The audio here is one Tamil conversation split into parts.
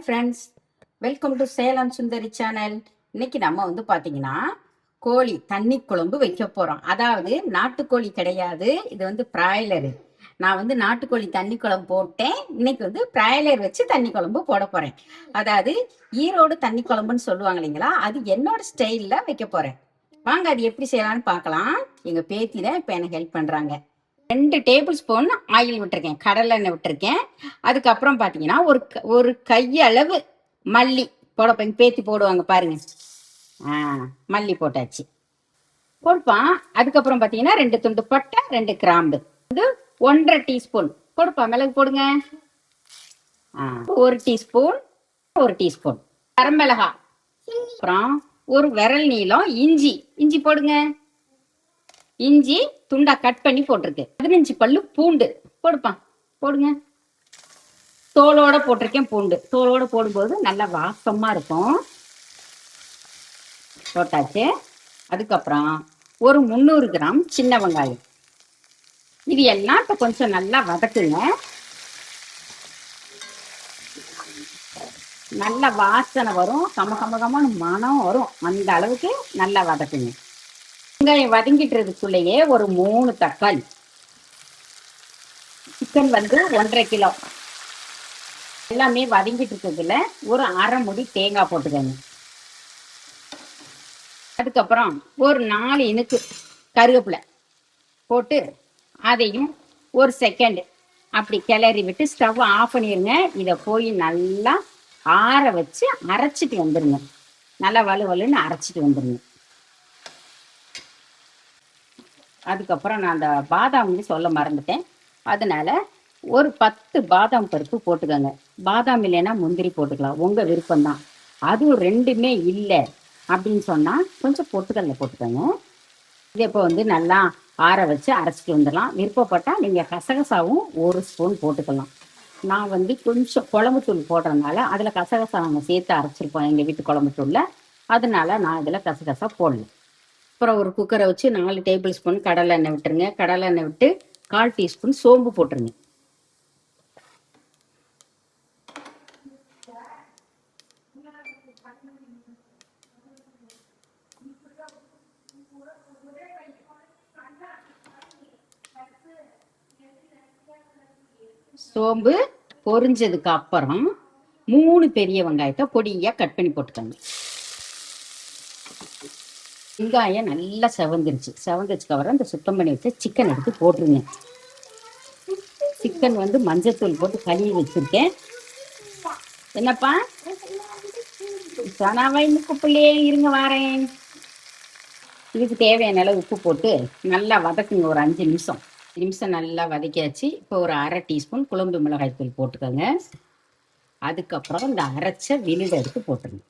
Friends, welcome to Salem Sundari channel. இன்னைக்கு நம்ம பாத்தீங்கன்னா கோழி தண்ணி குழம்பு வைக்க போறோம். அதாவது நாட்டுக்கோழி கிடையாது, இது பிராய்லரு. நான் நாட்டுக்கோழி தண்ணி குழம்பு போட்டேன். இன்னைக்கு பிராய்லர் வச்சு தண்ணி குழம்பு போட போறேன். அதாவது ஈரோடு தண்ணி குழம்புன்னு சொல்லுவாங்க இல்லைங்களா, அது என்னோட ஸ்டைல்ல வைக்க போறேன். வாங்க அது எப்படி செய்யலாம்னு பார்க்கலாம். எங்க பேத்தி தான் இப்ப எனக்கு ஹெல்ப் பண்றாங்க. 2 டேபிள் ஸ்பூன் ஆயில் விட்டுருக்கேன், கடலை எண்ணெய் விட்டுருக்கேன். அதுக்கப்புறம் பார்த்தீங்கன்னா ஒரு கையளவு மல்லி பேத்தி போடுவாங்க பாருங்க. மல்லி போட்டாச்சு கொடுப்பான். அதுக்கப்புறம் பார்த்தீங்கன்னா 2 துண்டு பட்டை, 2 கிராம்பு, 1.5 டீஸ்பூன் கொடுப்பா மிளகு போடுங்க. 1 டீஸ்பூன், 1 டீஸ்பூன் கரமிளகா, அப்புறம் ஒரு விரல் நீளம் இஞ்சி போடுங்க. இஞ்சி துண்டா கட் பண்ணி போட்டிருக்கு. 15 பல்லு பூண்டு போடுப்பான் போடுங்க. தோலோட போட்டிருக்கேன் பூண்டு. தோலோட போடும்போது நல்லா வாசமா இருக்கும். போட்டாச்சு. அதுக்கப்புறம் ஒரு 300 கிராம் சின்ன வெங்காயம். இது எல்லாம் இப்ப கொஞ்சம் நல்லா வதக்குங்க. நல்ல வாசனை வரும், கமகமகமான மனம் வரும். அந்த அளவுக்கு நல்லா வதக்குங்க. வெங்காயம் வதங்கிட்டுறதுக்குள்ளேயே ஒரு 3 தக்காளி. Chicken 1.5 kilo. எல்லாமே வதங்கிட்டு இருக்கிறதுல ஒரு அரை முடி தேங்காய் போட்டுக்கோங்க. அதுக்கப்புறம் ஒரு 4 இனுக்கு கருவேப்பிலை போட்டு அதையும் ஒரு செகண்ட் அப்படி கிளறி விட்டு ஸ்டவ் ஆஃப் பண்ணிடுங்க. இதை போய் நல்லா ஆற வச்சு அரைச்சிட்டு வந்துடுங்க. நல்லா வலுவலுன்னு அரைச்சிட்டு வந்துடுங்க. அதுக்கப்புறம் நான் அந்த பாதாம் சொல்ல மறந்துட்டேன். அதனால ஒரு 10 பாதாம் பருப்பு போட்டுக்கோங்க. பாதாம் இல்லைன்னா முந்திரி போட்டுக்கலாம், உங்கள் விருப்பம்தான். அதுவும் 2மே இல்லை அப்படின்னு சொன்னால் கொஞ்சம் பொட்டுக்கல்ல போட்டுக்கோங்க. இது இப்போ நல்லா ஆற வச்சு அரைச்சிட்டு வந்துடலாம். விருப்பப்பட்டால் நீங்கள் கசகசாவும் 1 ஸ்பூன் போட்டுக்கலாம். நான் கொஞ்சம் குழம்புத்தூள் போடுறதுனால அதில் கசகசா நாங்கள் சேர்த்து அரைச்சிருப்போம் எங்கள் வீட்டு குழம்புத்தூளில். அதனால நான் இதில் கசகசா போடல. அப்புறம் ஒரு குக்கரை வச்சு 4 டேபிள் ஸ்பூன் கடலை எண்ணெய் விட்டுருங்க. கடலை எண்ணெய் விட்டு 1/4 டீஸ்பூன் சோம்பு போட்டுருங்க. சோம்பு பொரிஞ்சதுக்கு அப்புறம் 3 பெரிய வெங்காயத்தை பொடியா கட் பண்ணி போட்டுக்கோங்க. வெங்காயம் நல்லா செவந்துருச்சுக்கு அப்புறம் இந்த சுத்தம் பண்ணி வச்சு சிக்கன் எடுத்து போட்டுருங்க. சிக்கன் மஞ்சத்தூள் போட்டு கழுவி வச்சிருக்கேன். என்னப்பா சனாவா இன்னும் உப்புலையே இருங்க வாரேன். இதுக்கு தேவையான அளவு உப்பு போட்டு நல்லா வதக்குங்க. ஒரு 5 நிமிஷம் நல்லா வதக்கியாச்சு. இப்போ ஒரு அரை டீஸ்பூன் குழம்பு மிளகாய் தூள் போட்டுக்கோங்க. அதுக்கப்புறம் இந்த அரைச்ச விழுத எடுத்து போட்டுருங்க.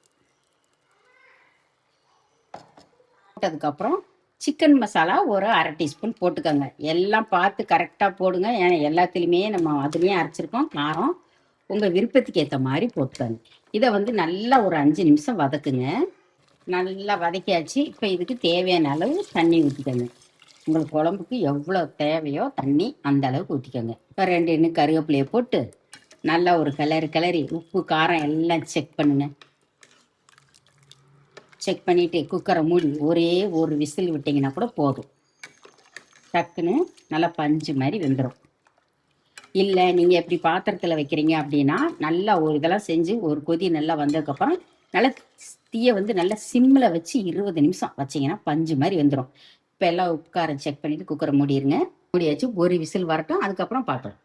போட்டதுக்கப்புறம் சிக்கன் மசாலா ஒரு அரை டீஸ்பூன் போட்டுக்கோங்க. எல்லாம் பார்த்து கரெக்டாக போடுங்க. ஏன்னா எல்லாத்துலேயுமே நம்ம அதுலேயும் அரைச்சிருக்கோம். காரம் உங்கள் விருப்பத்துக்கு ஏற்ற மாதிரி போட்டுக்கோங்க. இதை நல்லா ஒரு 5 நிமிஷம் வதக்குங்க. நல்லா வதக்கியாச்சு. இப்போ இதுக்கு தேவையான அளவு தண்ணி ஊற்றிக்கோங்க. உங்களுக்கு குழம்புக்கு எவ்வளோ தேவையோ தண்ணி அந்த அளவுக்கு ஊற்றிக்கோங்க. இப்போ 2 இன்னும் கருவேப்பிலையை போட்டு நல்லா ஒரு கிளறி உப்பு காரம் எல்லாம் செக் பண்ணுங்க. செக் பண்ணிவிட்டு குக்கரை மூடி ஒரே ஒரு விசில் விட்டிங்கன்னா கூட போதும். டக்குன்னு நல்லா பஞ்சு மாதிரி வெந்துடும். இல்லை நீங்கள் எப்படி பாத்திரத்தில் வைக்கிறீங்க அப்படின்னா நல்லா ஒரு இதெல்லாம் செஞ்சு ஒரு கொதி நல்லா வந்ததுக்கப்புறம் நல்லா தீயை நல்லா சிம்மில் வச்சு 20 நிமிஷம் வச்சிங்கன்னா பஞ்சு மாதிரி வெந்துடும். இப்போ எல்லாம் உப்பு காரம் செக் பண்ணிவிட்டு குக்கரை மூடிடுங்க. மூடியாச்சு. ஒரு விசில் வரட்டும், அதுக்கப்புறம் பார்க்கலாம்.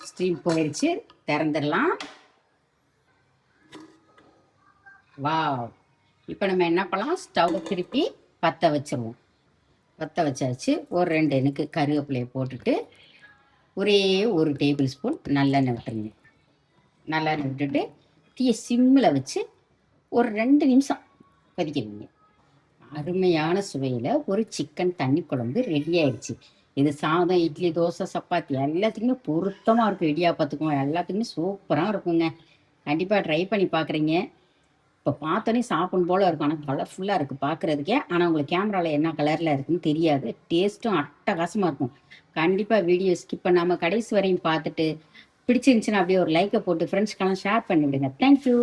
ஸ்டீம் போயிடுச்சு, திறந்துடலாம். வாவ். இப்போ நம்ம என்ன பண்ணலாம், ஸ்டவ் திருப்பி பற்ற வச்சிருவோம். பற்ற வச்சாச்சு. ஒரு 2 இனுக்கு கருவேப்பிலையை போட்டுட்டு ஒரே ஒரு டேபிள் ஸ்பூன் நல்லெண்ணெய் விட்டுருங்க. நல்லெண்ணெய் விட்டுட்டு தீயை சிம்மில் வச்சு ஒரு 2 நிமிஷம் கொதிக்கணுங்க. அருமையான சுவையில் ஒரு சிக்கன் தண்ணி குழம்பு ரெடி ஆயிடுச்சு. இது சாதம், இட்லி, தோசை, சப்பாத்தி எல்லாத்துக்குமே பொருத்தமாக இருக்கும். இடியாப்பத்துக்கும் எல்லாத்துக்குமே சூப்பராக இருக்குங்க. கண்டிப்பாக ட்ரை பண்ணி பார்க்குறீங்க. இப்போ பார்த்தோன்னே சாப்பிடும் போல் இருக்கும். ஆனால் கலர்ஃபுல்லாக இருக்குது பார்க்குறதுக்கே. ஆனால் உங்களுக்கு கேமராவில் என்ன கலரில் இருக்குன்னு தெரியாது. டேஸ்ட்டும் அட்டகாசமாக இருக்கும். கண்டிப்பாக வீடியோ ஸ்கிப் பண்ணாமல் கடைசி வரையும் பார்த்துட்டு பிடிச்சிருந்துச்சுன்னா அப்படியே ஒரு லைக்கை போட்டு ஃப்ரெண்ட்ஸ்க்கெல்லாம் ஷேர் பண்ணி விடுங்க. தேங்க்யூ.